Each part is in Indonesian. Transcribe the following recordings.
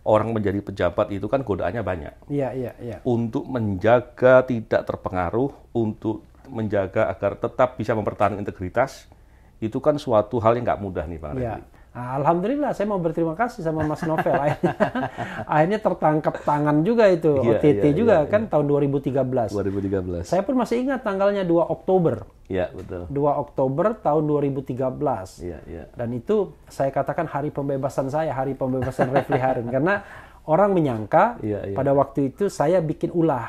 orang menjadi pejabat itu kan godaannya banyak. Iya, iya, iya. Untuk menjaga tidak terpengaruh, untuk menjaga agar tetap bisa mempertahankan integritas, itu kan suatu hal yang nggak mudah nih Bang Iya. Refli. Nah, alhamdulillah saya mau berterima kasih sama Mas Novel. Akhirnya tertangkap tangan juga itu, Iya, OTT iya, juga iya, kan tahun 2013. 2013. Saya pun masih ingat tanggalnya 2 Oktober. Iya, betul. 2 Oktober tahun 2013. Iya, iya. Dan itu saya katakan hari pembebasan saya, hari pembebasan Refli Harun. Karena orang menyangka Iya, iya. pada waktu itu saya bikin ulah.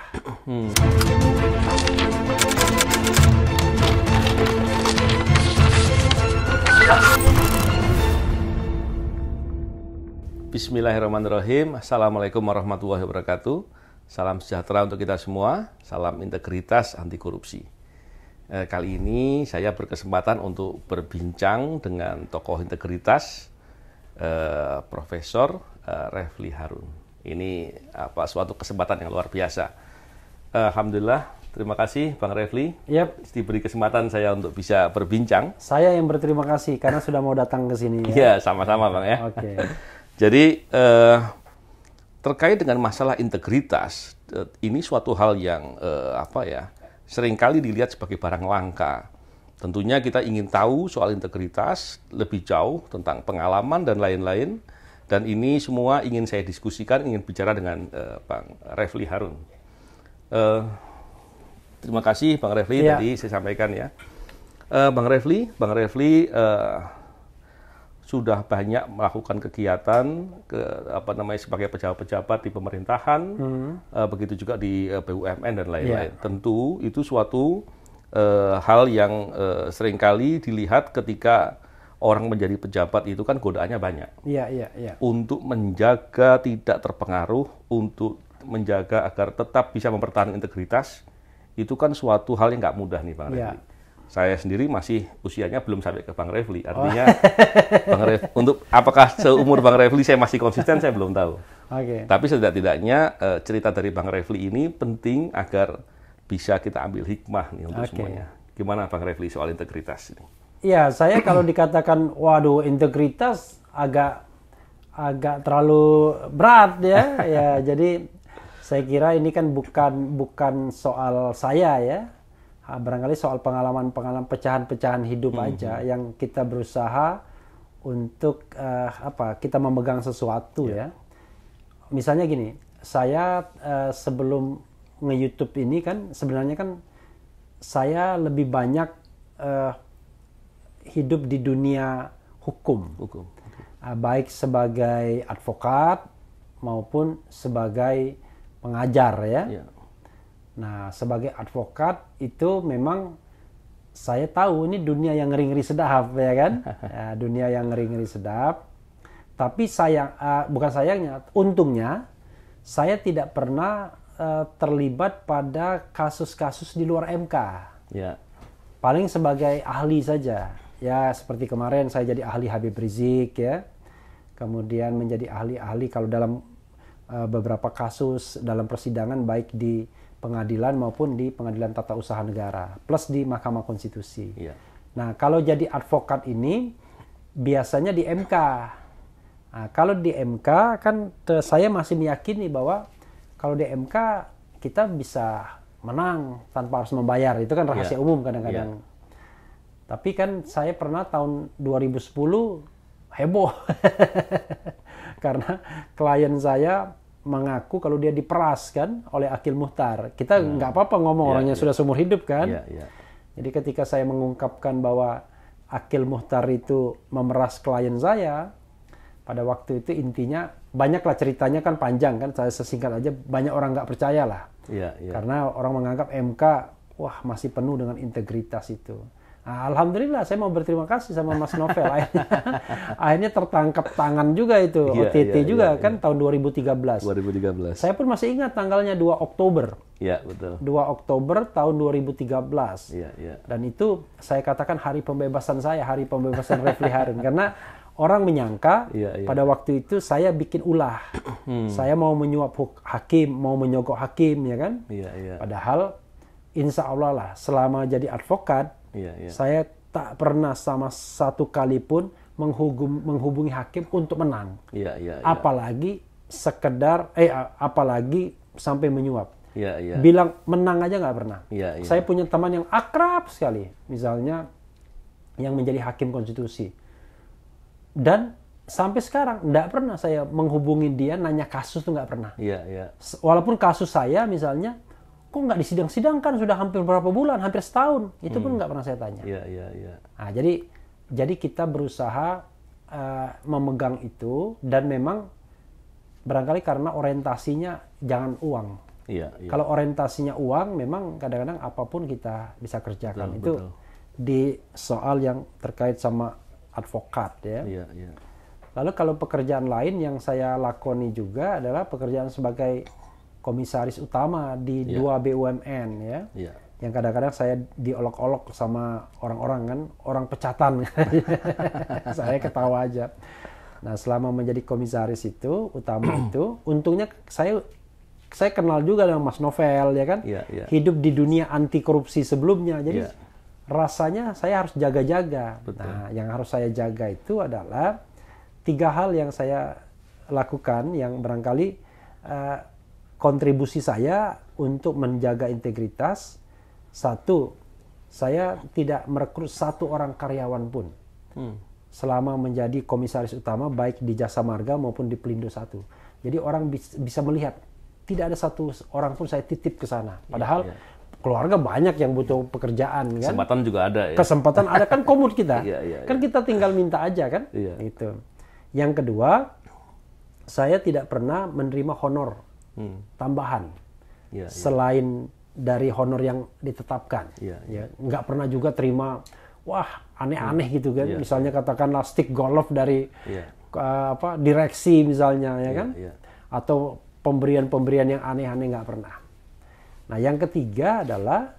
Bismillahirrahmanirrahim. Assalamualaikum warahmatullahi wabarakatuh. Salam sejahtera untuk kita semua. Salam integritas anti korupsi. Kali ini saya berkesempatan untuk berbincang dengan tokoh integritas, Profesor Refli Harun. Ini suatu kesempatan yang luar biasa. Alhamdulillah, terima kasih Bang Refli. Yap. Diberi kesempatan saya untuk bisa berbincang. Saya yang berterima kasih karena sudah mau datang ke sini. Iya, sama-sama Bang ya. Oke. Jadi terkait dengan masalah integritas, ini suatu hal yang seringkali dilihat sebagai barang langka. Tentunya kita ingin tahu soal integritas lebih jauh tentang pengalaman dan lain-lain. Dan ini semua ingin saya diskusikan, ingin bicara dengan Bang Refli Harun. Terima kasih Bang Refli, tadi saya sampaikan ya. Bang Refli sudah banyak melakukan kegiatan sebagai pejabat-pejabat di pemerintahan, begitu juga di BUMN dan lain-lain. Tentu itu suatu hal yang seringkali dilihat ketika orang menjadi pejabat itu kan godaannya banyak. Untuk menjaga tidak terpengaruh, untuk menjaga agar tetap bisa mempertahankan integritas, itu kan suatu hal yang nggak mudah nih Bang Refli. Saya sendiri masih usianya belum sampai ke Bang Refli. Artinya, Bang Refli, untuk apakah seumur Bang Refli saya masih konsisten, saya belum tahu. Tapi setidak-tidaknya cerita dari Bang Refli ini penting agar bisa kita ambil hikmah nih untuk semuanya. Gimana Bang Refli soal integritas ini? Iya, saya kalau dikatakan, waduh integritas agak terlalu berat ya. Ya, jadi saya kira ini kan bukan soal saya ya. Barangkali soal pengalaman pecahan-pecahan hidup aja yang kita berusaha untuk kita memegang sesuatu ya. Misalnya gini, saya sebelum nge-YouTube ini kan sebenarnya kan saya lebih banyak hidup di dunia hukum. Baik sebagai advokat maupun sebagai pengajar ya. Nah, sebagai advokat itu memang saya tahu ini dunia yang ngeri-ngeri sedap ya kan, dunia yang ngeri-ngeri sedap. Tapi untungnya saya tidak pernah terlibat pada kasus-kasus di luar MK. Paling sebagai ahli saja. Ya seperti kemarin saya jadi ahli Habib Rizik ya, kemudian menjadi ahli-ahli kalau dalam beberapa kasus dalam persidangan baik di pengadilan maupun di pengadilan tata usaha negara plus di Mahkamah Konstitusi. Nah kalau jadi advokat ini biasanya di MK. Nah, kalau di MK kan saya masih meyakini bahwa kalau di MK kita bisa menang tanpa harus membayar, itu kan rahasia umum kadang-kadang. Tapi kan saya pernah tahun 2010 heboh karena klien saya mengaku kalau dia diperas kan oleh Akil Muhtar. Kita nggak apa-apa ngomong orangnya sudah seumur hidup kan. Jadi ketika saya mengungkapkan bahwa Akil Muhtar itu memeras klien saya, pada waktu itu intinya banyaklah ceritanya kan panjang kan. Saya sesingkat aja, banyak orang nggak percaya lah. Karena orang menganggap MK wah masih penuh dengan integritas itu. Nah, alhamdulillah saya mau berterima kasih sama Mas Novel. Akhirnya tertangkap tangan juga itu, OTT juga kan tahun 2013. Saya pun masih ingat tanggalnya 2 Oktober. 2 Oktober tahun 2013. Dan itu saya katakan hari pembebasan saya, hari pembebasan Refli Harun. Karena orang menyangka pada waktu itu saya bikin ulah. Saya mau menyuap hakim, mau menyogok hakim ya kan. Padahal insya Allah lah selama jadi advokat, saya tak pernah sama satu kali pun menghubungi hakim untuk menang. Apalagi sekedar apalagi sampai menyuap. Ya. Bilang menang aja nggak pernah. Ya. Saya punya teman yang akrab sekali, misalnya yang menjadi hakim konstitusi, dan sampai sekarang nggak pernah saya menghubungi dia nanya kasus tuh, nggak pernah. Ya. Walaupun kasus saya misalnya, kok nggak disidang-sidangkan, sudah hampir berapa bulan, hampir setahun, itu pun nggak pernah saya tanya. Ya. Nah, jadi kita berusaha memegang itu, dan memang barangkali karena orientasinya jangan uang. Iya. Kalau orientasinya uang, memang kadang-kadang apapun kita bisa kerjakan. Betul. Di soal yang terkait sama advokat ya. Iya. Lalu kalau pekerjaan lain yang saya lakoni juga adalah pekerjaan sebagai komisaris utama di 2 BUMN ya. Iya. Yang kadang-kadang saya diolok-olok sama orang-orang kan, orang pecatan. Saya ketawa aja. Nah, selama menjadi komisaris itu, utama itu, untungnya saya kenal juga dengan Mas Novel ya kan. Iya. Hidup di dunia anti korupsi sebelumnya. Jadi rasanya saya harus jaga-jaga. Nah, yang harus saya jaga itu adalah 3 hal yang saya lakukan yang barangkali kontribusi saya untuk menjaga integritas. 1, saya tidak merekrut 1 orang karyawan pun selama menjadi komisaris utama, baik di Jasa Marga maupun di Pelindo 1. Jadi orang bisa melihat tidak ada 1 orang pun saya titip ke sana. Padahal keluarga banyak yang butuh pekerjaan kan. Kesempatan juga ada ya. Kesempatan ada kan, komod kita. Kan Iya. kita tinggal minta aja kan. Iya. Itu. Yang kedua, saya tidak pernah menerima honor tambahan selain dari honor yang ditetapkan. Ya, nggak pernah juga terima aneh-aneh gitu kan. Misalnya katakanlah stick golf dari direksi misalnya ya kan. Atau pemberian-pemberian yang aneh-aneh, nggak pernah. Nah, yang ketiga adalah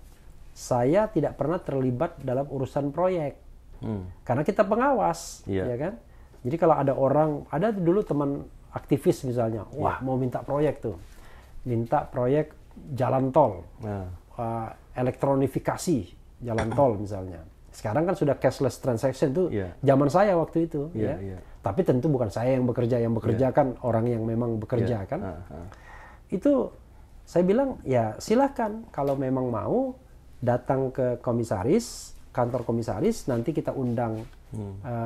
saya tidak pernah terlibat dalam urusan proyek. Karena kita pengawas, ya kan. Jadi kalau ada dulu teman aktivis misalnya, mau minta proyek tuh. Minta proyek jalan tol, elektronifikasi jalan tol misalnya. Sekarang kan sudah cashless transaction tuh, zaman saya waktu itu. Tapi tentu bukan saya yang bekerja kan orang yang memang bekerja kan. Itu saya bilang ya silahkan, kalau memang mau datang ke kantor komisaris, nanti kita undang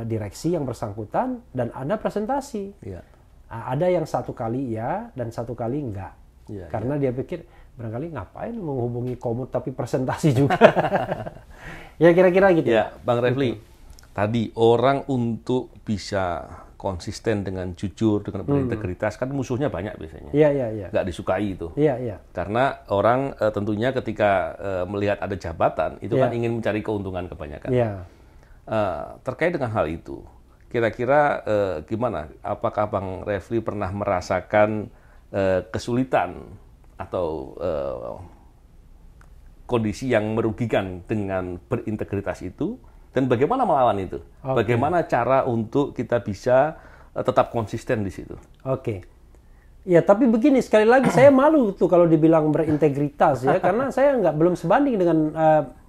direksi yang bersangkutan dan ada presentasi. Ada yang 1 kali dan 1 kali enggak. Karena dia pikir barangkali ngapain menghubungi komod tapi presentasi juga. Ya kira-kira gitu. Ya, Bang Refli, tadi orang untuk bisa konsisten dengan jujur, dengan berintegritas, kan musuhnya banyak biasanya. Iya. Nggak disukai itu. Iya. Karena orang tentunya ketika melihat ada jabatan, itu kan ingin mencari keuntungan kebanyakan. Terkait dengan hal itu, kira-kira gimana? Apakah Bang Refli pernah merasakan kesulitan atau kondisi yang merugikan dengan berintegritas itu, dan bagaimana melawan itu? Bagaimana cara untuk kita bisa tetap konsisten di situ? Ya, tapi begini, sekali lagi saya malu tuh kalau dibilang berintegritas ya, karena saya belum sebanding dengan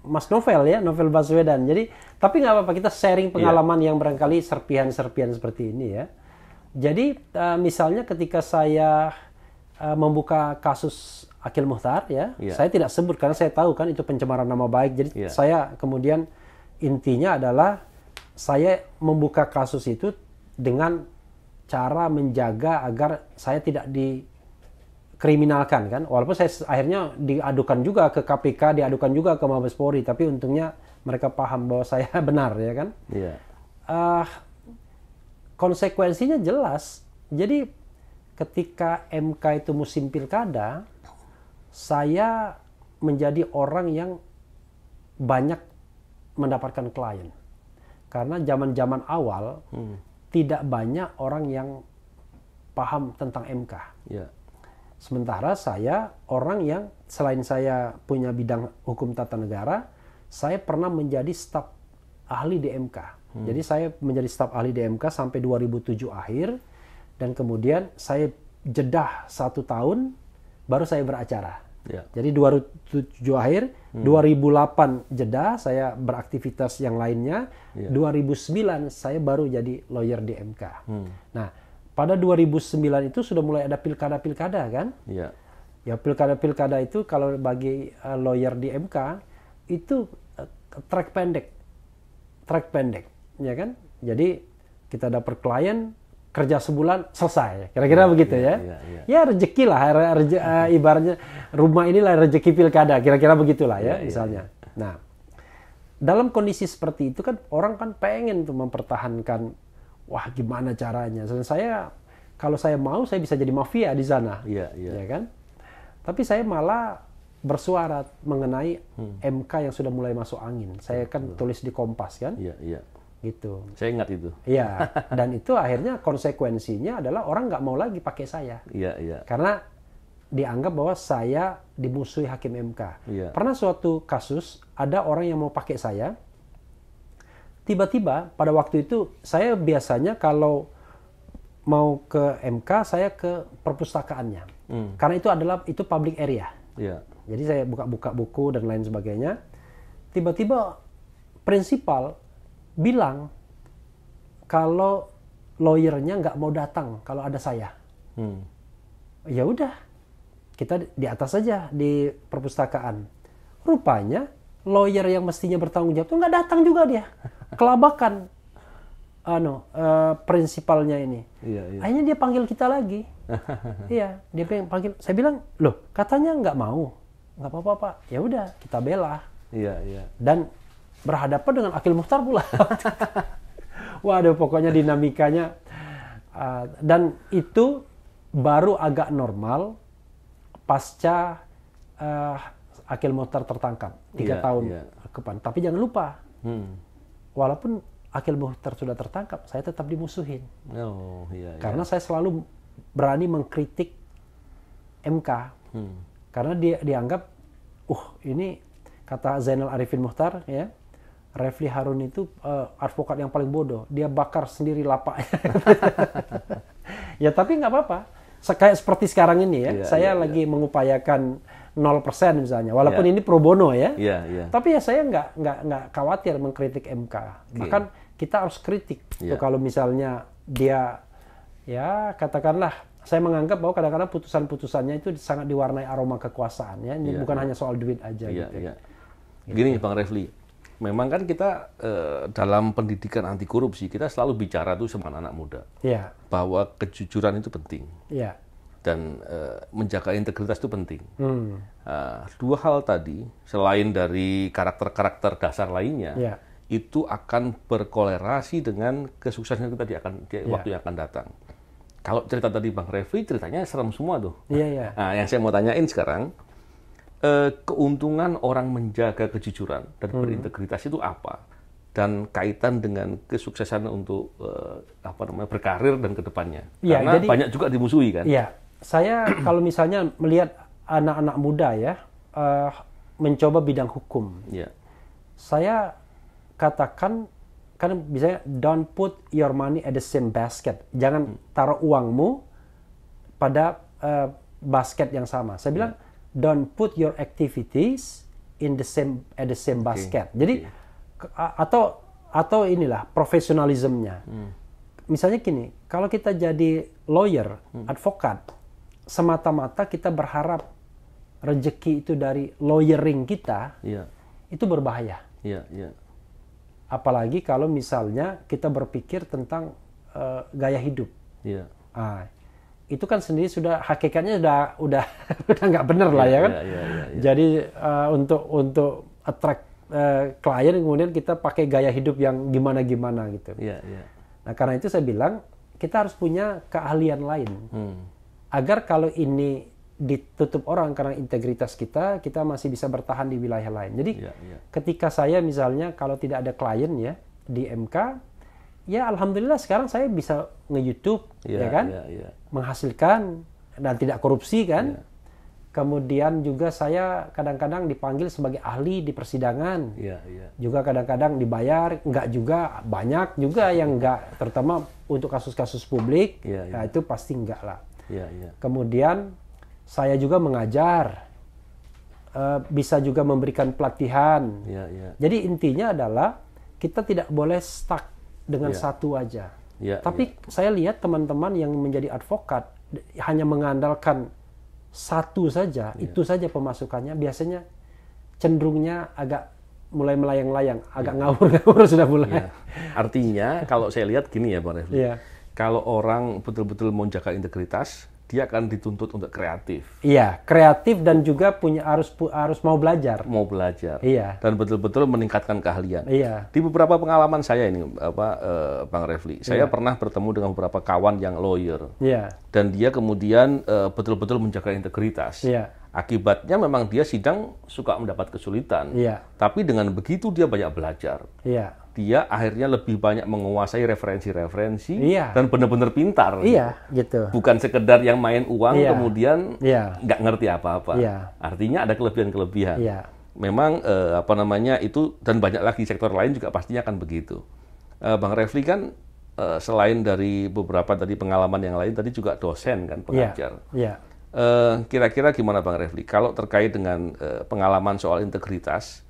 Mas Novel ya, Novel Baswedan. Jadi, tapi nggak apa-apa, kita sharing pengalaman yang barangkali serpihan-serpihan seperti ini ya. Jadi, misalnya ketika saya membuka kasus Akil Muchtar ya, saya tidak sebut karena saya tahu kan itu pencemaran nama baik. Jadi saya kemudian intinya adalah saya membuka kasus itu dengan cara menjaga agar saya tidak dikriminalkan kan. Walaupun saya akhirnya diadukan juga ke KPK, diadukan juga ke Mabes Polri, tapi untungnya mereka paham bahwa saya benar ya kan. Konsekuensinya jelas. Jadi ketika MK itu musim pilkada, saya menjadi orang yang banyak mendapatkan klien. Karena zaman-zaman awal tidak banyak orang yang paham tentang MK. Sementara saya orang yang selain saya punya bidang hukum tata negara, saya pernah menjadi staf ahli di MK. Jadi saya menjadi staf ahli di MK sampai 2007 akhir. Dan kemudian saya jedah 1 tahun, baru saya beracara. Jadi 2007 akhir, 2008 jeda, saya beraktivitas yang lainnya. 2009 saya baru jadi lawyer di MK. Nah, pada 2009 itu sudah mulai ada pilkada-pilkada kan? Iya. Ya pilkada-pilkada itu kalau bagi lawyer di MK itu track pendek, ya kan? Jadi kita dapat klien kerja sebulan selesai, kira-kira begitu ya. Ya rezeki lah, ibaratnya rumah inilah rezeki pilkada, kira-kira begitulah ya misalnya. Nah, dalam kondisi seperti itu kan orang kan pengen tuh mempertahankan, wah gimana caranya? Kalau saya mau saya bisa jadi mafia di sana, ya kan? Tapi saya malah bersuara mengenai MK yang sudah mulai masuk angin. Saya kan tulis di Kompas kan, gitu. Saya ingat itu. Iya, dan itu akhirnya konsekuensinya adalah orang nggak mau lagi pakai saya. Karena dianggap bahwa saya dimusuhi hakim MK. Pernah suatu kasus ada orang yang mau pakai saya, tiba-tiba pada waktu itu saya biasanya kalau mau ke MK saya ke perpustakaannya, karena itu public area. Jadi saya buka-buka buku dan lain sebagainya. Tiba-tiba prinsipal bilang kalau lawyernya nggak mau datang kalau ada saya. Ya udah, kita di atas saja di perpustakaan. Rupanya lawyer yang mestinya bertanggung jawab itu nggak datang juga dia. Kelabakan prinsipalnya ini. Akhirnya dia panggil kita lagi. Dia panggil. Saya bilang, loh katanya nggak mau. Nggak apa-apa Pak. Ya udah, kita bela. Dan berhadapan dengan Akil Mukhtar pula. Waduh, pokoknya dinamikanya. Dan itu baru agak normal pasca Akil Mukhtar tertangkap 3 tahun ke depan. Tapi jangan lupa, walaupun Akil Mukhtar sudah tertangkap, saya tetap dimusuhin. Karena saya selalu berani mengkritik MK. Karena dia dianggap, ini kata Zainal Arifin Mukhtar, ya, Refli Harun itu advokat yang paling bodoh. Dia bakar sendiri lapaknya. Ya tapi nggak apa-apa. Kayak seperti sekarang ini ya, saya lagi mengupayakan 0% misalnya, walaupun ini pro bono ya. Tapi ya saya nggak khawatir mengkritik MK. Bahkan kita harus kritik. Tuh, kalau misalnya dia, ya katakanlah, saya menganggap bahwa kadang-kadang putusan-putusannya itu sangat diwarnai aroma kekuasaan ya. Ini bukan hanya soal duit aja gitu. Gini Bang Refli, memang kan kita dalam pendidikan anti korupsi kita selalu bicara tuh sama anak muda bahwa kejujuran itu penting dan menjaga integritas itu penting. 2 hal tadi selain dari karakter-karakter dasar lainnya itu akan berkolerasi dengan kesuksesan kita waktu yang akan datang. Kalau cerita tadi Bang Refli ceritanya serem semua tuh. Nah, yang saya mau tanyain sekarang, keuntungan orang menjaga kejujuran dan berintegritas itu apa? Dan kaitan dengan kesuksesan untuk berkarir dan kedepannya. Karena banyak juga dimusuhi kan? Saya kalau misalnya melihat anak-anak muda ya mencoba bidang hukum, saya katakan kan misalnya don't put your money at the same basket. Jangan taruh uangmu pada basket yang sama. Saya bilang don't put your activities at the same basket. Jadi atau inilah profesionalismnya. Misalnya gini, kalau kita jadi lawyer, advokat, semata-mata kita berharap rezeki itu dari lawyering kita, itu berbahaya. Apalagi kalau misalnya kita berpikir tentang gaya hidup. Itu kan sendiri sudah hakikatnya udah nggak bener lah ya kan. Jadi untuk attract klien kemudian kita pakai gaya hidup yang gimana gitu. Nah karena itu saya bilang kita harus punya keahlian lain agar kalau ini ditutup orang karena integritas kita masih bisa bertahan di wilayah lain. Jadi ketika saya misalnya kalau tidak ada klien ya di MK, ya alhamdulillah sekarang saya bisa nge-YouTube ya kan, menghasilkan dan tidak korupsi kan. Kemudian juga saya kadang-kadang dipanggil sebagai ahli di persidangan, juga kadang-kadang dibayar, enggak juga, banyak juga yang enggak, terutama untuk kasus-kasus publik, nah itu pasti enggak lah. Kemudian saya juga mengajar, bisa juga memberikan pelatihan. Jadi intinya adalah kita tidak boleh stuck dengan satu aja. Tapi saya lihat teman-teman yang menjadi advokat hanya mengandalkan satu saja, itu saja pemasukannya, biasanya cenderungnya agak mulai melayang-layang, agak ngawur-ngawur sudah mulai. Artinya kalau saya lihat gini ya Bang Refli, kalau orang betul-betul mau jaga integritas, dia akan dituntut untuk kreatif. Iya, kreatif dan juga harus mau belajar. Mau belajar. Iya. Dan betul-betul meningkatkan keahlian. Iya. Di beberapa pengalaman saya ini, Bang Refli, saya pernah bertemu dengan beberapa kawan yang lawyer. Iya. Dan dia kemudian betul-betul menjaga integritas. Iya. Akibatnya memang dia sidang suka mendapat kesulitan. Iya. Tapi dengan begitu dia banyak belajar. Iya. Dia akhirnya lebih banyak menguasai referensi-referensi dan benar-benar pintar. Iya, gitu. Bukan sekedar yang main uang kemudian nggak ngerti apa-apa. Artinya ada kelebihan-kelebihan. Memang itu dan banyak lagi sektor lain juga pastinya akan begitu. Bang Refli kan selain dari beberapa tadi pengalaman yang lain tadi juga dosen kan, pengajar. Kira-kira gimana Bang Refli kalau terkait dengan pengalaman soal integritas?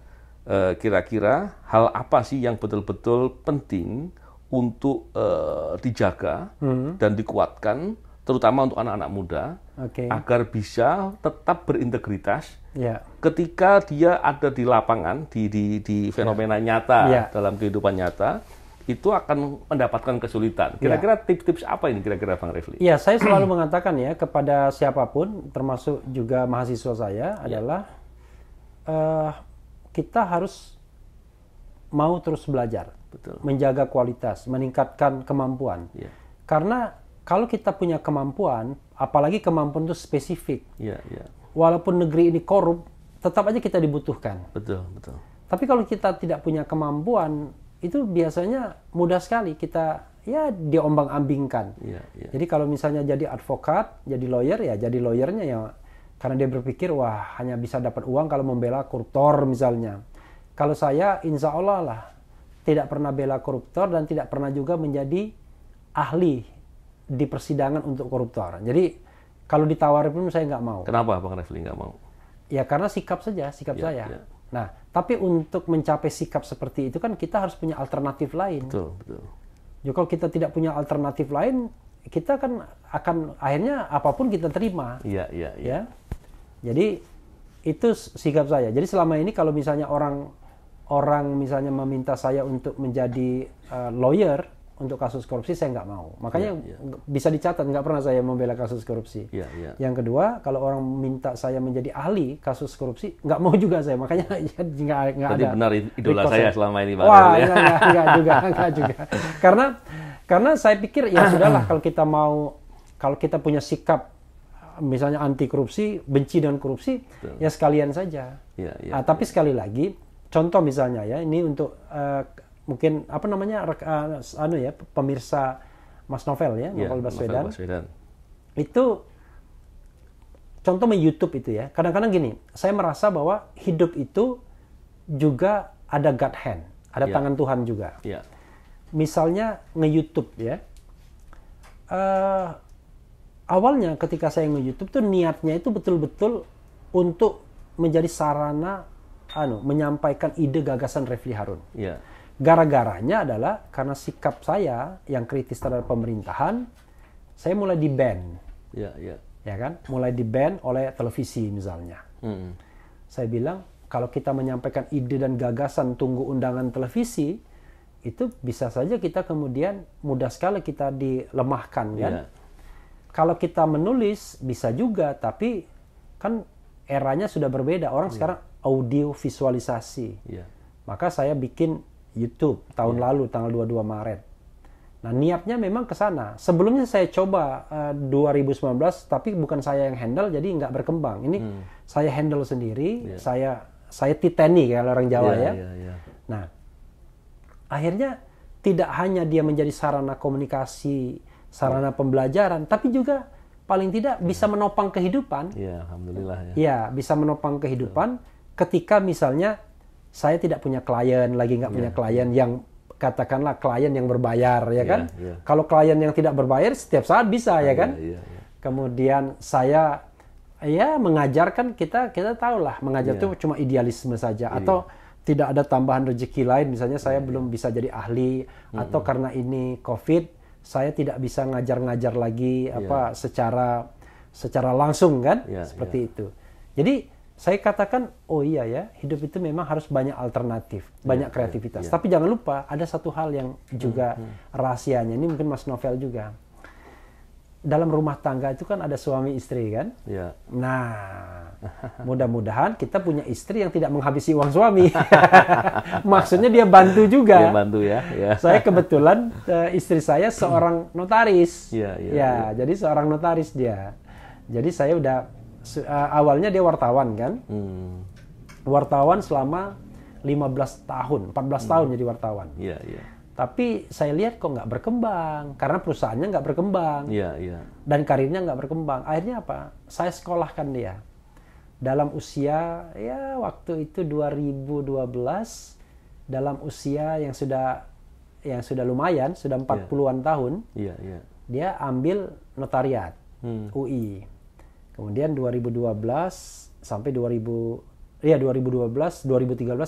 Kira-kira hal apa sih yang betul-betul penting untuk dijaga dan dikuatkan, terutama untuk anak-anak muda, agar bisa tetap berintegritas ketika dia ada di lapangan, di fenomena nyata dalam kehidupan nyata, itu akan mendapatkan kesulitan. Kira-kira tips-tips apa ini kira-kira Bang Refli? Iya, saya selalu mengatakan ya kepada siapapun, termasuk juga mahasiswa saya, adalah kita harus mau terus belajar, menjaga kualitas, meningkatkan kemampuan. Karena kalau kita punya kemampuan, apalagi kemampuan itu spesifik, walaupun negeri ini korup, tetap aja kita dibutuhkan. Tapi kalau kita tidak punya kemampuan, itu biasanya mudah sekali kita diombang-ambingkan. Jadi kalau misalnya jadi advokat, jadi lawyer, ya jadi lawyernya ya karena dia berpikir, wah hanya bisa dapat uang kalau membela koruptor misalnya. Kalau saya, insya Allah lah, tidak pernah bela koruptor dan tidak pernah juga menjadi ahli di persidangan untuk koruptor. Jadi, kalau ditawari pun saya nggak mau. Kenapa Bang Refli nggak mau? Ya karena sikap saya. Nah, tapi untuk mencapai sikap seperti itu kan kita harus punya alternatif lain. Jadi kalau kita tidak punya alternatif lain, kita kan akan akhirnya apapun kita terima. Ya. Jadi itu sikap saya. Jadi selama ini kalau misalnya orang misalnya meminta saya untuk menjadi lawyer untuk kasus korupsi, saya nggak mau. Makanya bisa dicatat nggak pernah saya membela kasus korupsi. Yang kedua, kalau orang minta saya menjadi ahli kasus korupsi, nggak mau juga saya. Makanya nggak ada. Jadi benar idola saya selama ini Pak. Wah, nggak juga. Karena saya pikir ya sudahlah kalau kita punya sikap misalnya anti korupsi, benci dengan korupsi, ya sekalian saja. Tapi sekali lagi, contoh misalnya ya, ini untuk mungkin pemirsa Mas Novel ya, Novel Baswedan. Itu contoh YouTube itu ya. Kadang-kadang gini, saya merasa bahwa hidup itu juga ada God hand, ada tangan Tuhan juga. Misalnya nge-YouTube ya. Awalnya ketika saya nge-YouTube tuh niatnya itu betul-betul untuk menjadi sarana menyampaikan ide gagasan Refli Harun. Gara-garanya adalah karena sikap saya yang kritis terhadap pemerintahan, saya mulai di-ban. Ya kan? Mulai di-ban oleh televisi misalnya. Saya bilang kalau kita menyampaikan ide dan gagasan tunggu undangan televisi, itu bisa saja kita kemudian mudah sekali kita dilemahkan kan? Kalau kita menulis bisa juga, tapi kan eranya sudah berbeda. Orang sekarang audio visualisasi. Maka saya bikin YouTube tahun lalu, tanggal 22 Maret. Nah, niatnya memang ke sana. Sebelumnya saya coba 2019, tapi bukan saya yang handle, jadi nggak berkembang. Ini saya handle sendiri, saya titeni kalau orang Jawa ya. Nah, akhirnya tidak hanya dia menjadi sarana komunikasi, sarana pembelajaran, tapi juga paling tidak bisa menopang kehidupan. Alhamdulillah ya. Ya, bisa menopang kehidupan ketika misalnya saya tidak punya klien, lagi nggak punya klien yang katakanlah klien yang berbayar, ya kan? Kalau klien yang tidak berbayar setiap saat bisa, ya kan? Kemudian saya mengajarkan, kita tahu lah mengajar itu cuma idealisme saja, atau tidak ada tambahan rezeki lain. Misalnya saya belum bisa jadi ahli, atau karena ini COVID, saya tidak bisa ngajar-ngajar lagi secara langsung kan, seperti itu. Jadi saya katakan, oh iya ya, hidup itu memang harus banyak alternatif, banyak kreativitas. Tapi jangan lupa ada satu hal yang juga rahasianya. Ini mungkin Mas Novel juga. Dalam rumah tangga itu kan ada suami istri kan. Nah, mudah-mudahan kita punya istri yang tidak menghabisi uang suami. Maksudnya dia bantu juga. Dia bantu ya. Saya kebetulan istri saya seorang notaris. Jadi seorang notaris dia. Jadi saya udah awalnya dia wartawan kan. Wartawan selama 15 tahun, 14 tahun jadi wartawan. Tapi saya lihat kok nggak berkembang, karena perusahaannya nggak berkembang, dan karirnya nggak berkembang. Akhirnya apa? Saya sekolahkan dia. Dalam usia, ya waktu itu 2012, dalam usia yang sudah lumayan, sudah 40-an tahun, dia ambil notariat, UI. Kemudian 2012 sampai 2013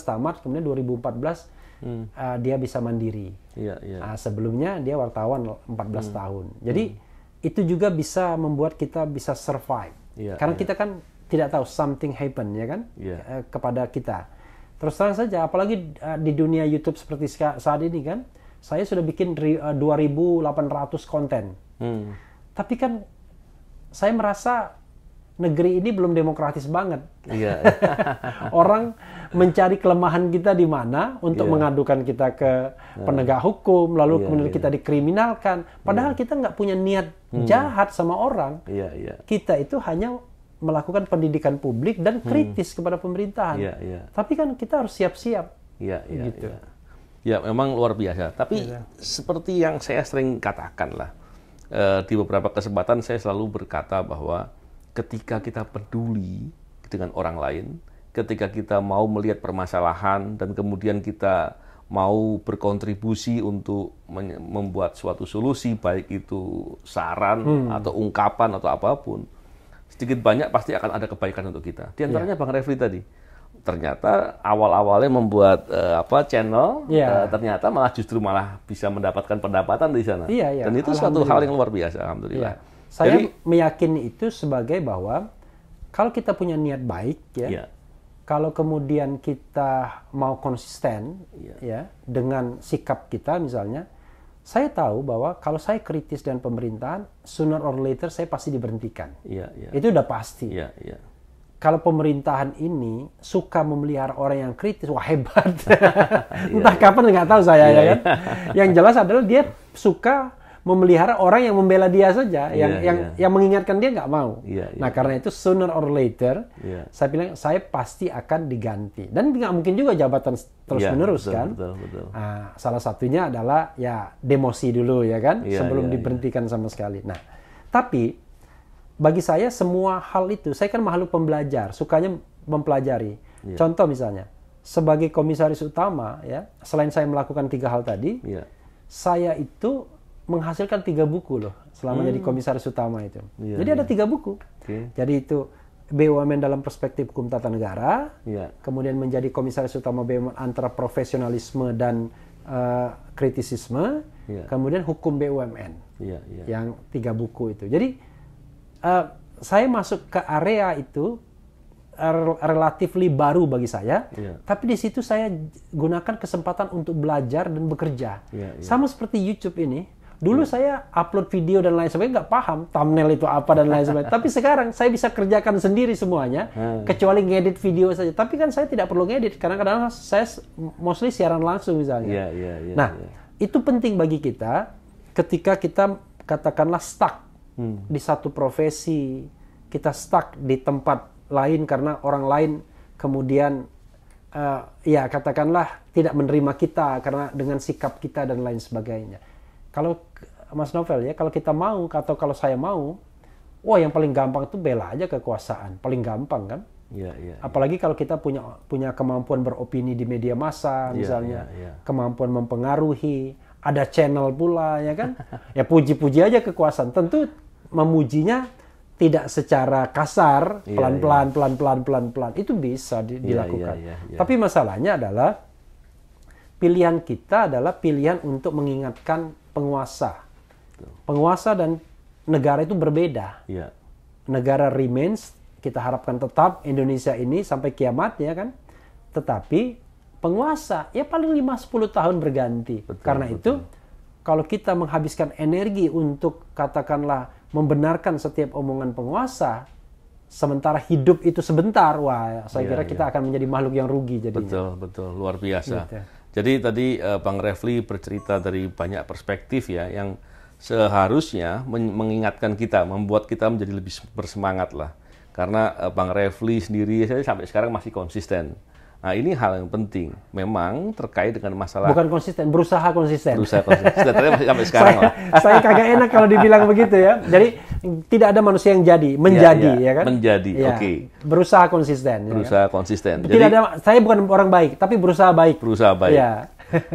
tamat, kemudian 2014 dia bisa mandiri. Sebelumnya dia wartawan 14 tahun. Jadi itu juga bisa membuat kita bisa survive. Karena kita kan tidak tahu something happen ya kan kepada kita. Terus terang saja, apalagi di dunia YouTube seperti saat ini kan, saya sudah bikin 2.800 konten. Tapi kan saya merasa negeri ini belum demokratis banget. Orang mencari kelemahan kita di mana untuk mengadukan kita ke penegak hukum, lalu kemudian kita dikriminalkan. Padahal kita nggak punya niat jahat sama orang. Kita itu hanya melakukan pendidikan publik dan kritis kepada pemerintahan. Tapi kan kita harus siap-siap. Gitu. Ya, memang luar biasa. Tapi seperti yang saya sering katakan lah, di beberapa kesempatan saya selalu berkata bahwa ketika kita peduli dengan orang lain, ketika kita mau melihat permasalahan dan kemudian kita mau berkontribusi untuk membuat suatu solusi, baik itu saran atau ungkapan atau apapun, sedikit banyak pasti akan ada kebaikan untuk kita. Di antaranya Bang Refli tadi, ternyata awal-awalnya membuat channel, ternyata justru malah bisa mendapatkan pendapatan di sana. Dan itu suatu hal yang luar biasa, alhamdulillah. Saya meyakini itu sebagai bahwa kalau kita punya niat baik, kalau kemudian kita mau konsisten, dengan sikap kita misalnya, saya tahu bahwa kalau saya kritis dengan pemerintahan, sooner or later saya pasti diberhentikan. Itu udah pasti. Kalau pemerintahan ini suka memelihara orang yang kritis, wah hebat. Entah kapan nggak tahu saya ya kan. Yang jelas adalah dia suka memelihara orang yang membela dia saja, yang mengingatkan dia nggak mau. Nah karena itu sooner or later, saya bilang saya pasti akan diganti. Dan nggak mungkin juga jabatan terus menerus kan. Betul. Nah, salah satunya adalah ya demosi dulu ya kan, sebelum diberhentikan sama sekali. Nah tapi bagi saya semua hal itu, saya kan makhluk pembelajar, sukanya mempelajari. Contoh misalnya, sebagai komisaris utama ya, selain saya melakukan 3 hal tadi, saya itu menghasilkan 3 buku loh selama jadi komisaris utama itu. Jadi ada 3 buku. Jadi itu BUMN dalam perspektif hukum tata negara, kemudian menjadi komisaris utama BUMN antara profesionalisme dan kritisisme, kemudian hukum BUMN. Yang 3 buku itu. Jadi saya masuk ke area itu relatif baru bagi saya, tapi di situ saya gunakan kesempatan untuk belajar dan bekerja. Sama seperti YouTube ini. Dulu saya upload video dan lain sebagainya nggak paham thumbnail itu apa dan lain sebagainya. Tapi sekarang saya bisa kerjakan sendiri semuanya, kecuali ngedit video saja. Tapi kan saya tidak perlu ngedit karena kadang-kadang saya mostly siaran langsung misalnya. Nah, itu penting bagi kita ketika kita katakanlah stuck di satu profesi, kita stuck di tempat lain karena orang lain kemudian katakanlah tidak menerima kita karena dengan sikap kita dan lain sebagainya. Kalau Mas Novel ya, kalau kita mau atau kalau saya mau, wah yang paling gampang itu bela aja kekuasaan, paling gampang kan? Apalagi kalau kita punya kemampuan beropini di media massa, misalnya, kemampuan mempengaruhi, ada channel pula ya kan? Ya puji-puji aja kekuasaan. Tentu memujinya tidak secara kasar, pelan-pelan, itu bisa dilakukan. Tapi masalahnya adalah pilihan kita adalah pilihan untuk mengingatkan penguasa Penguasa dan negara itu berbeda. Ya. Negara remains, kita harapkan tetap Indonesia ini sampai kiamat ya kan. Tetapi penguasa ya paling 5-10 tahun berganti. Karena itu kalau kita menghabiskan energi untuk katakanlah membenarkan setiap omongan penguasa, sementara hidup itu sebentar, wah saya kira kita akan menjadi makhluk yang rugi jadinya. Betul, luar biasa. Gitu. Jadi tadi Bang Refli bercerita dari banyak perspektif ya, yang seharusnya mengingatkan kita, membuat kita menjadi lebih bersemangat lah. Karena Bang Refli sendiri saya sampai sekarang masih konsisten. Nah, ini hal yang penting. Memang terkait dengan masalah... Bukan konsisten, berusaha konsisten. Berusaha konsisten. Sampai sekarang lah. Saya kagak enak kalau dibilang begitu ya. Jadi, tidak ada manusia yang jadi. Menjadi, ya kan? Menjadi, ya. oke. Berusaha konsisten. Berusaha ya kan? konsisten. Tidak ada, saya bukan orang baik, tapi berusaha baik. Berusaha baik. Ya.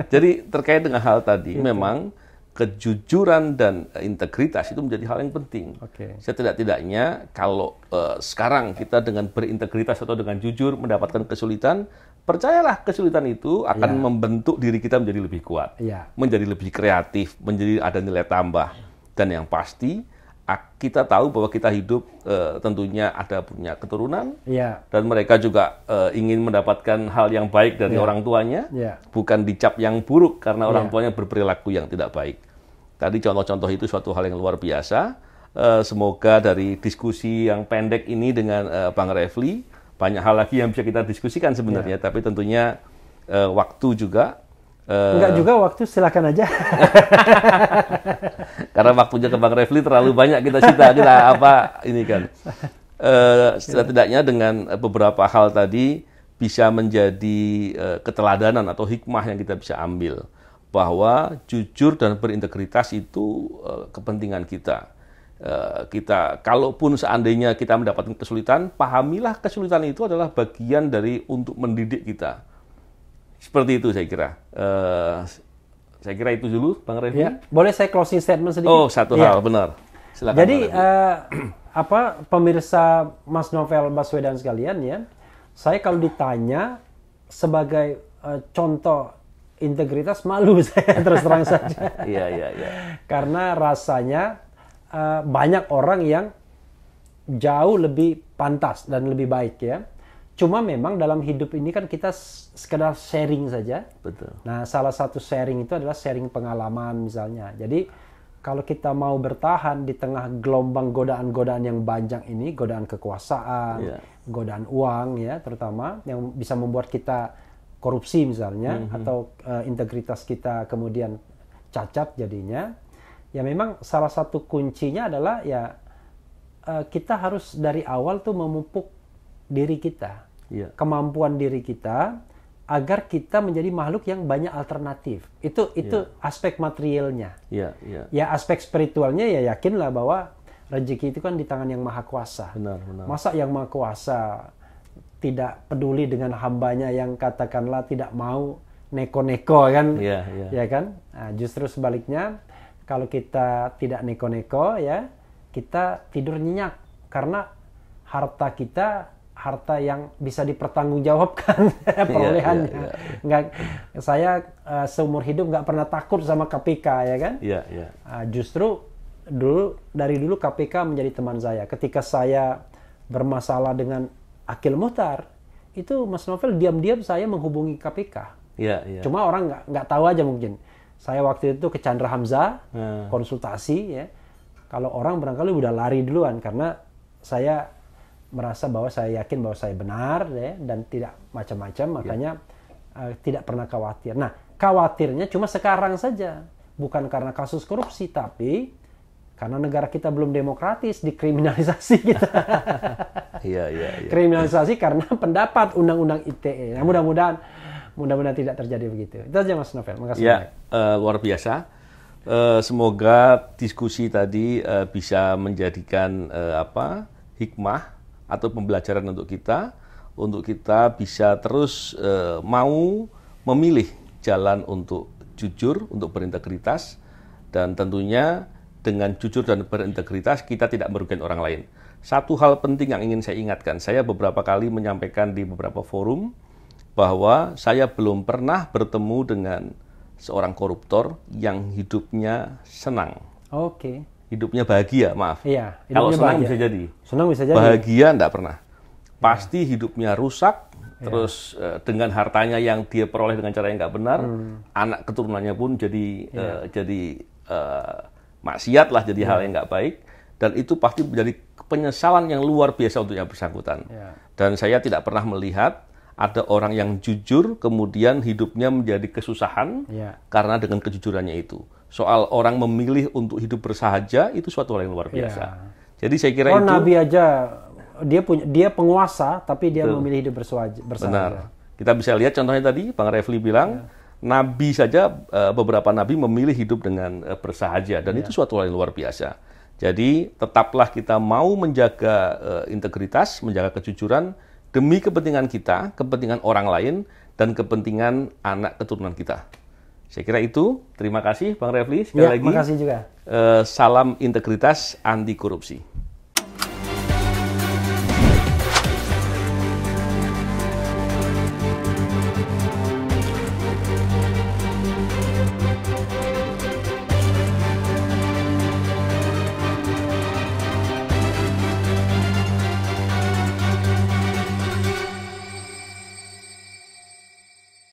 Jadi, terkait dengan hal tadi, memang kejujuran dan integritas itu menjadi hal yang penting. Setidak-tidaknya kalau sekarang kita dengan berintegritas atau dengan jujur mendapatkan kesulitan, percayalah kesulitan itu akan membentuk diri kita menjadi lebih kuat, menjadi lebih kreatif, menjadi ada nilai tambah. Dan yang pasti kita tahu bahwa kita hidup tentunya ada punya keturunan dan mereka juga ingin mendapatkan hal yang baik dari orang tuanya, bukan dicap yang buruk karena orang tuanya berperilaku yang tidak baik. Tadi contoh-contoh itu suatu hal yang luar biasa. Semoga dari diskusi yang pendek ini dengan Bang Refli, banyak hal lagi yang bisa kita diskusikan sebenarnya, tapi tentunya waktu juga. Enggak juga waktu, silakan aja. Karena waktunya ke Bang Refli terlalu banyak kita apa ini kan. Setidaknya dengan beberapa hal tadi bisa menjadi keteladanan atau hikmah yang kita bisa ambil. Bahwa jujur dan berintegritas itu kepentingan kita. Kita kalaupun seandainya kita mendapatkan kesulitan, pahamilah kesulitan itu adalah bagian dari untuk mendidik kita. Seperti itu saya kira. Saya kira itu dulu, Bang Refli. Ya, boleh saya closing statement sedikit? Oh, satu hal, benar. Silakan. Jadi pemirsa Mas Novel Baswedan sekalian ya, saya kalau ditanya sebagai contoh integritas malu saya terus terang saja. Iya. Karena rasanya banyak orang yang jauh lebih pantas dan lebih baik ya. Cuma memang dalam hidup ini kan kita sekedar sharing saja. Betul. Nah, salah satu sharing itu adalah sharing pengalaman misalnya. Jadi kalau kita mau bertahan di tengah gelombang godaan-godaan yang banyak ini, godaan kekuasaan, godaan uang ya terutama yang bisa membuat kita korupsi misalnya, atau integritas kita kemudian cacat jadinya, ya memang salah satu kuncinya adalah ya kita harus dari awal tuh memupuk diri kita, kemampuan diri kita, agar kita menjadi makhluk yang banyak alternatif. Itu aspek materialnya. Ya aspek spiritualnya ya yakinlah bahwa rezeki itu kan di tangan yang maha kuasa. Benar. Masa yang maha kuasa tidak peduli dengan hambanya yang katakanlah tidak mau neko-neko kan, ya kan? Nah, justru sebaliknya kalau kita tidak neko-neko ya kita tidur nyenyak karena harta kita harta yang bisa dipertanggungjawabkan perolehannya. Nggak, saya seumur hidup nggak pernah takut sama KPK ya kan? Justru dari dulu KPK menjadi teman saya. Ketika saya bermasalah dengan Akil Muhtar, itu Mas Novel diam-diam saya menghubungi KPK. Cuma orang nggak tahu aja mungkin. Saya waktu itu ke Chandra Hamzah, konsultasi ya. Kalau orang barangkali udah lari duluan karena saya merasa bahwa saya yakin bahwa saya benar ya, dan tidak macam-macam, makanya tidak pernah khawatir. Nah, khawatirnya cuma sekarang saja. Bukan karena kasus korupsi, tapi karena negara kita belum demokratis, dikriminalisasi kita. Kriminalisasi karena pendapat undang-undang ITE. Nah, mudah-mudahan tidak terjadi begitu. Itu aja Mas Novel. Makasih banyak. Luar biasa. Semoga diskusi tadi bisa menjadikan hikmah atau pembelajaran untuk kita bisa terus mau memilih jalan untuk jujur, untuk berintegritas, dan tentunya dengan jujur dan berintegritas kita tidak merugikan orang lain. Satu hal penting yang ingin saya ingatkan, saya beberapa kali menyampaikan di beberapa forum bahwa saya belum pernah bertemu dengan seorang koruptor yang hidupnya senang. Oke. Hidupnya bahagia, maaf. Iya. Kalau senang bahagia. bisa jadi. Senang bisa jadi. Bahagia enggak pernah. Pasti hidupnya rusak. Terus dengan hartanya yang dia peroleh dengan cara yang nggak benar, anak keturunannya pun jadi maksiat lah, jadi hal yang nggak baik, dan itu pasti menjadi penyesalan yang luar biasa untuk yang bersangkutan. Dan saya tidak pernah melihat ada orang yang jujur kemudian hidupnya menjadi kesusahan karena dengan kejujurannya itu. Soal orang memilih untuk hidup bersahaja itu suatu hal yang luar biasa. Jadi saya kira itu. Nabi aja dia penguasa, tapi dia memilih hidup bersahaja. Benar. Kita bisa lihat contohnya tadi, Bang Refli bilang, Nabi saja, beberapa Nabi memilih hidup dengan bersahaja, dan itu suatu hal yang luar biasa. Jadi, tetaplah kita mau menjaga integritas, menjaga kejujuran, demi kepentingan kita, kepentingan orang lain, dan kepentingan anak keturunan kita. Saya kira itu. Terima kasih, Bang Refli. Sekali lagi, terima kasih juga. Salam integritas, anti korupsi.